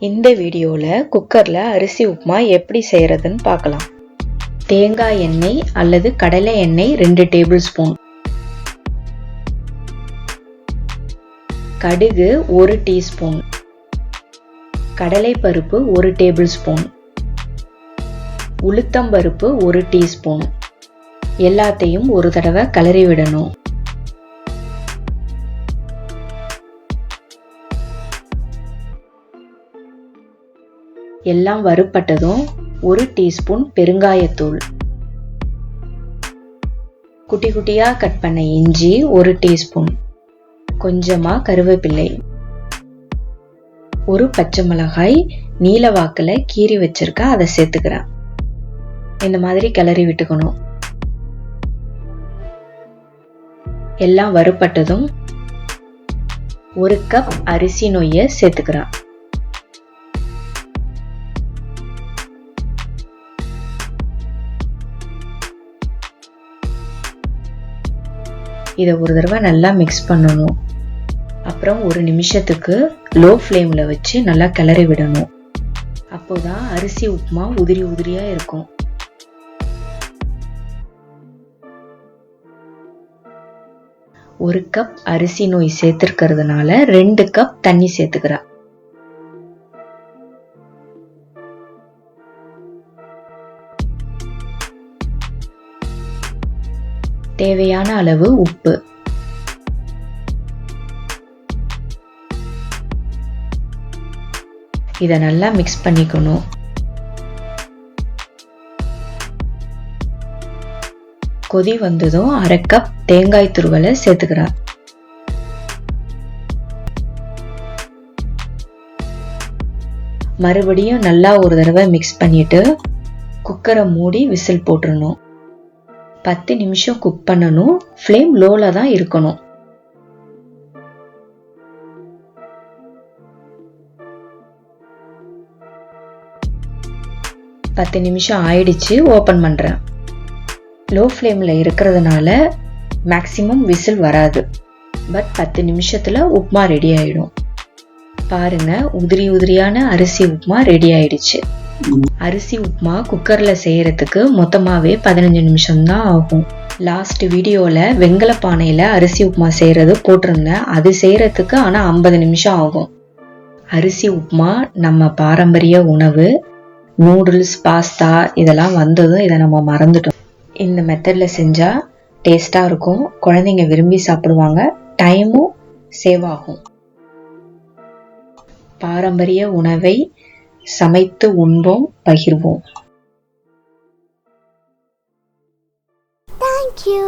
இந்த வீடியோவில் குக்கரில் அரிசி உப்புமா எப்படி செய்கிறதுன்னு பார்க்கலாம். தேங்காய் எண்ணெய் அல்லது கடலை எண்ணெய் 2 டேபிள் ஸ்பூன், கடுகு 1 டீஸ்பூன், கடலைப்பருப்பு 1 டேபிள் ஸ்பூன், உளுத்தம்பருப்பு 1 டீஸ்பூன். எல்லாத்தையும் ஒரு தடவை கிளறி விடணும். எல்லாம் வறுபட்டதும் 1 டீஸ்பூன் பெருங்காயத்தூள், குட்டி குட்டியா கட் பண்ண இஞ்சி 1 டீஸ்பூன், கொஞ்சமா கருவேப்பிலை, 1 பச்சை மிளகாய் நீல வாக்குல கீறி வச்சிருக்கேன், அதை சேர்த்துக்கிறேன். இந்த மாதிரி கிளறி விட்டுக்கணும். எல்லாம் வறுபட்டதும் 1 கப் அரிசி நொய்யை சேர்த்துக்கிறேன். இதை ஒரு தடவை நல்லா மிக்ஸ் பண்ணணும். அப்புறம் 1 நிமிஷத்துக்கு லோ ஃப்ளேமில் வச்சு நல்லா கிளறி விடணும். அப்போதான் அரிசி உப்புமா உதிரி உதிரியா இருக்கும். ஒரு கப் அரிசி நொய் சேர்த்துக்கிறதுனால 2 கப் தண்ணி சேர்த்துக்கிறேன். தேவையான அளவு உப்பு, இதை நல்லா மிக்ஸ் பண்ணிக்கணும். கொதி வந்ததும் 1/2 கப் தேங்காய் துருவலை சேர்த்துக்கிறேன். மறுபடியும் நல்லா ஒரு தடவை மிக்ஸ் பண்ணிட்டு குக்கரை மூடி விசில் போட்டுறணும். 10 நிமிஷம் குக் பண்ணணும். ஃப்ளேம் லோல தான் இருக்கணும். பத்து நிமிஷம் ஆயிடுச்சு. ஓபன் பண்றேன். லோ ஃப்ளேம்ல இருக்கிறதுனால மேக்சிமம் விசில் வராது. பட் 10 நிமிஷத்துல உப்புமா ரெடி ஆயிடும். பாருங்க, உதிரி உதிரியான அரிசி உப்புமா ரெடி ஆயிடுச்சு. அரிசி உப்புமா குக்கர்ல செய்யறதுக்கு மொத்தமாவே 15 நிமிஷம் தான் ஆகும். லாஸ்ட் வீடியோல வெங்கல பானையில அரிசி உப்புமா செய்யறது போட்டிருந்தேன். அது செய்யறதுக்கு ஆனா 50 நிமிஷம் ஆகும். அரிசி உப்புமா நம்ம பாரம்பரிய உணவு. நூடுல்ஸ், பாஸ்தா இதெல்லாம் வந்ததும் இதை நம்ம மறந்துட்டோம். இந்த மெத்தட்ல செஞ்சா டேஸ்டா இருக்கும். குழந்தைங்க விரும்பி சாப்பிடுவாங்க. டைமும் சேவ் ஆகும். பாரம்பரிய உணவை சமைத்து உண்போம், பகிர்வோம். Thank you.